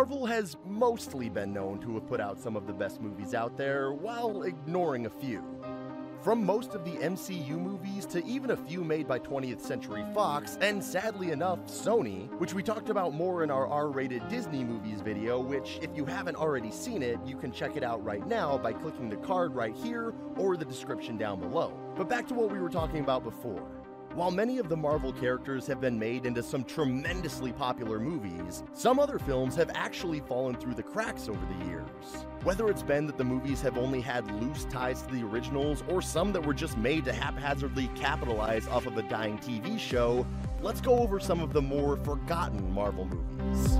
Marvel has mostly been known to have put out some of the best movies out there, while ignoring a few. From most of the MCU movies to even a few made by 20th Century Fox, and sadly enough, Sony, which we talked about more in our R-rated Disney movies video, which if you haven't already seen it, you can check it out right now by clicking the card right here or the description down below. But back to what we were talking about before. While many of the Marvel characters have been made into some tremendously popular movies, some other films have actually fallen through the cracks over the years. Whether it's been that the movies have only had loose ties to the originals, or some that were just made to haphazardly capitalize off of a dying TV show, let's go over some of the more forgotten Marvel movies.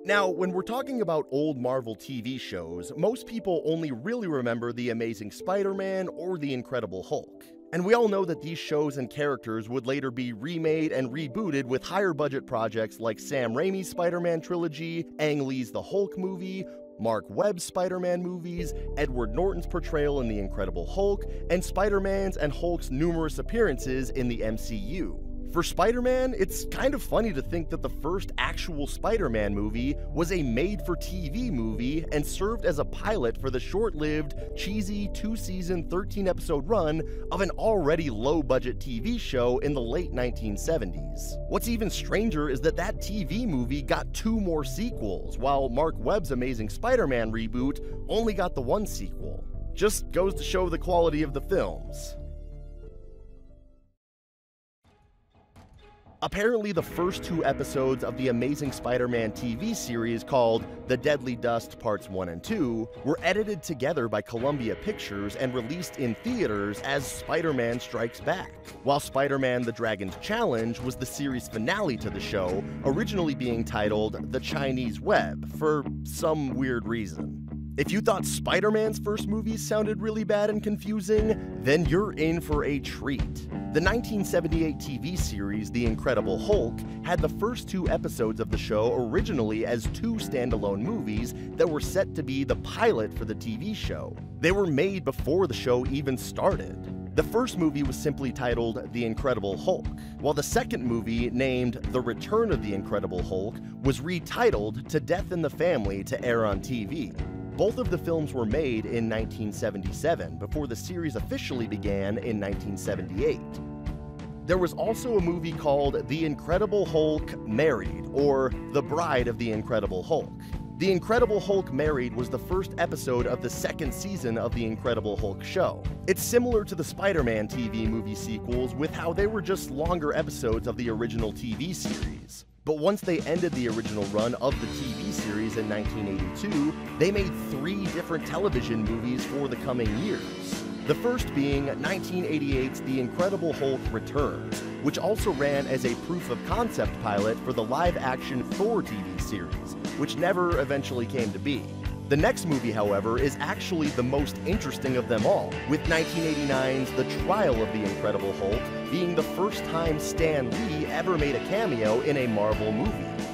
Now, when we're talking about old Marvel TV shows, most people only really remember The Amazing Spider-Man or The Incredible Hulk. And we all know that these shows and characters would later be remade and rebooted with higher budget projects like Sam Raimi's Spider-Man trilogy, Ang Lee's The Hulk movie, Mark Webb's Spider-Man movies, Edward Norton's portrayal in The Incredible Hulk, and Spider-Man's and Hulk's numerous appearances in the MCU. For Spider-Man, it's kind of funny to think that the first actual Spider-Man movie was a made-for-TV movie and served as a pilot for the short-lived, cheesy, 2-season, 13-episode run of an already low-budget TV show in the late 1970s. What's even stranger is that that TV movie got 2 more sequels, while Mark Webb's Amazing Spider-Man reboot only got the 1 sequel. Just goes to show the quality of the films. Apparently, the first 2 episodes of the Amazing Spider-Man TV series called The Deadly Dust Parts 1 and 2 were edited together by Columbia Pictures and released in theaters as Spider-Man Strikes Back, while Spider-Man The Dragon's Challenge was the series finale to the show, originally being titled The Chinese Web, for some weird reason. If you thought Spider-Man's first movies sounded really bad and confusing, then you're in for a treat. The 1978 TV series The Incredible Hulk had the first 2 episodes of the show originally as 2 standalone movies that were set to be the pilot for the TV show. They were made before the show even started. The first movie was simply titled The Incredible Hulk, while the second movie, named The Return of the Incredible Hulk, was retitled To Death in the Family to air on TV. Both of the films were made in 1977, before the series officially began in 1978. There was also a movie called The Incredible Hulk Married, or The Bride of the Incredible Hulk. The Incredible Hulk Married was the first episode of the 2nd season of The Incredible Hulk show. It's similar to the Spider-Man TV movie sequels, with how they were just longer episodes of the original TV series. But once they ended the original run of the TV series in 1982, they made 3 different television movies for the coming years. The first being 1988's The Incredible Hulk Returns, which also ran as a proof-of-concept pilot for the live-action Thor TV series, which never eventually came to be. The next movie, however, is actually the most interesting of them all, with 1989's The Trial of the Incredible Hulk being the first time Stan Lee ever made a cameo in a Marvel movie,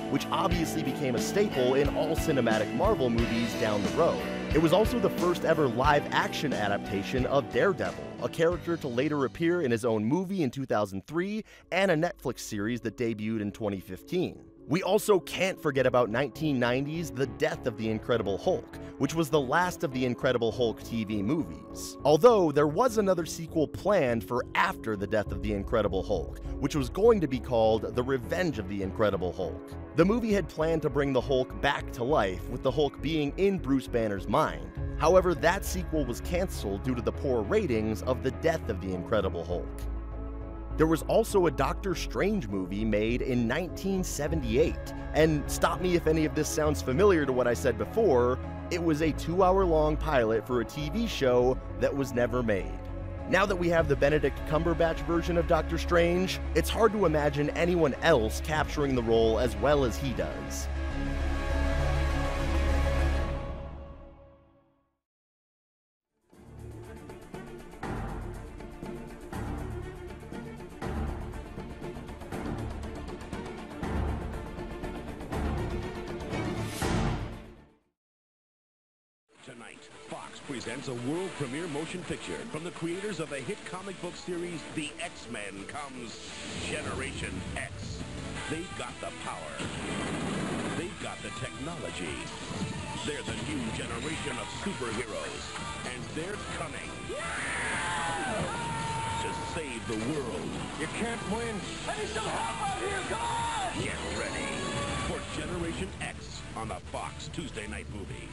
which obviously became a staple in all cinematic Marvel movies down the road. It was also the first ever live-action adaptation of Daredevil, a character to later appear in his own movie in 2003 and a Netflix series that debuted in 2015. We also can't forget about 1990's The Death of the Incredible Hulk, which was the last of the Incredible Hulk TV movies. Although, there was another sequel planned for after The Death of the Incredible Hulk, which was going to be called The Revenge of the Incredible Hulk. The movie had planned to bring the Hulk back to life, with the Hulk being in Bruce Banner's mind. However, that sequel was cancelled due to the poor ratings of The Death of the Incredible Hulk. There was also a Doctor Strange movie made in 1978, and stop me if any of this sounds familiar to what I said before, it was a 2-hour-long pilot for a TV show that was never made. Now that we have the Benedict Cumberbatch version of Doctor Strange, it's hard to imagine anyone else capturing the role as well as he does. Tonight, Fox presents a world premiere motion picture from the creators of the hit comic book series, The X-Men, comes Generation X. They've got the power. They've got the technology. They're the new generation of superheroes. And they're coming to save the world. You can't win. I need some help out here, come on! Get ready for Generation X on the Fox Tuesday Night Movie.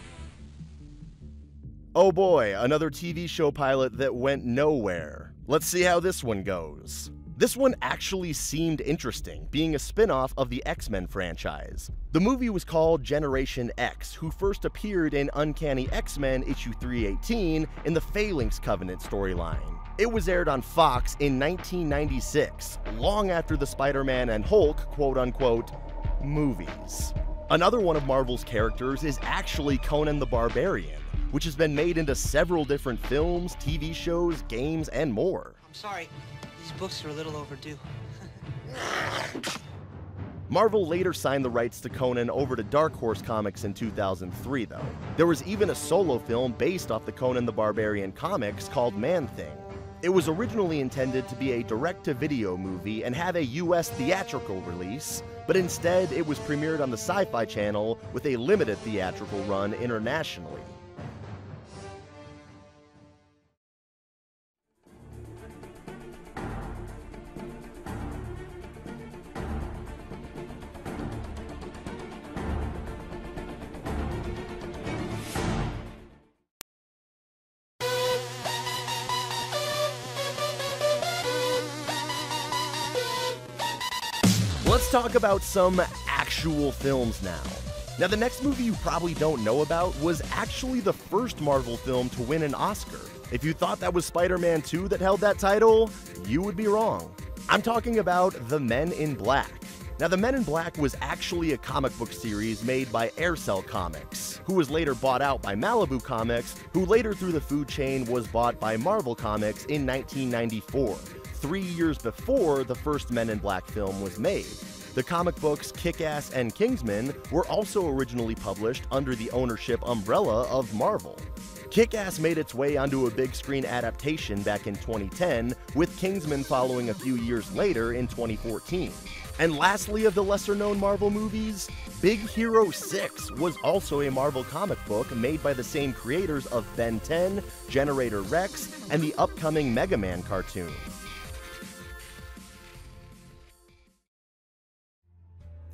Oh boy, another TV show pilot that went nowhere. Let's see how this one goes. This one actually seemed interesting, being a spin-off of the X-Men franchise. The movie was called Generation X, who first appeared in Uncanny X-Men issue 318 in the Phalanx Covenant storyline. It was aired on Fox in 1996, long after the Spider-Man and Hulk quote-unquote movies. Another one of Marvel's characters is actually Conan the Barbarian, which has been made into several different films, TV shows, games, and more. I'm sorry, these books are a little overdue. Marvel later signed the rights to Conan over to Dark Horse Comics in 2003, though. There was even a solo film based off the Conan the Barbarian comics called Man-Thing. It was originally intended to be a direct-to-video movie and have a US theatrical release, but instead it was premiered on the Sci-Fi Channel with a limited theatrical run internationally. Let's talk about some actual films now. Now, the next movie you probably don't know about was actually the first Marvel film to win an Oscar. If you thought that was Spider-Man 2 that held that title, you would be wrong. I'm talking about The Men in Black. Now, The Men in Black was actually a comic book series made by Aircel Comics, who was later bought out by Malibu Comics, who later through the food chain was bought by Marvel Comics in 1994. 3 years before the first Men in Black film was made. The comic books Kick-Ass and Kingsman were also originally published under the ownership umbrella of Marvel. Kick-Ass made its way onto a big screen adaptation back in 2010, with Kingsman following a few years later in 2014. And lastly of the lesser-known Marvel movies, Big Hero 6 was also a Marvel comic book made by the same creators of Ben 10, Generator Rex, and the upcoming Mega Man cartoon.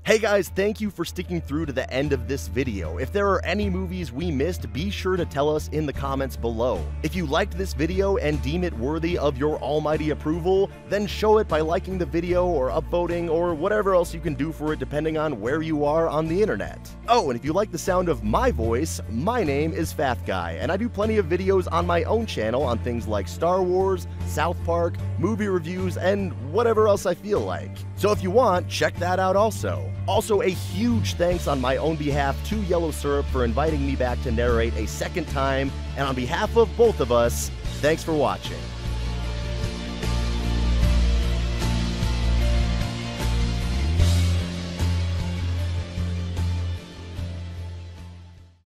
Hey guys, thank you for sticking through to the end of this video. If there are any movies we missed, be sure to tell us in the comments below. If you liked this video and deem it worthy of your almighty approval, then show it by liking the video or upvoting or whatever else you can do for it depending on where you are on the internet. Oh, and if you like the sound of my voice, my name is Fath Guy, and I do plenty of videos on my own channel on things like Star Wars, South Park, movie reviews, and whatever else I feel like. So if you want, check that out also. Also, a huge thanks on my own behalf to Yellow Syrup for inviting me back to narrate a second time, and on behalf of both of us, thanks for watching.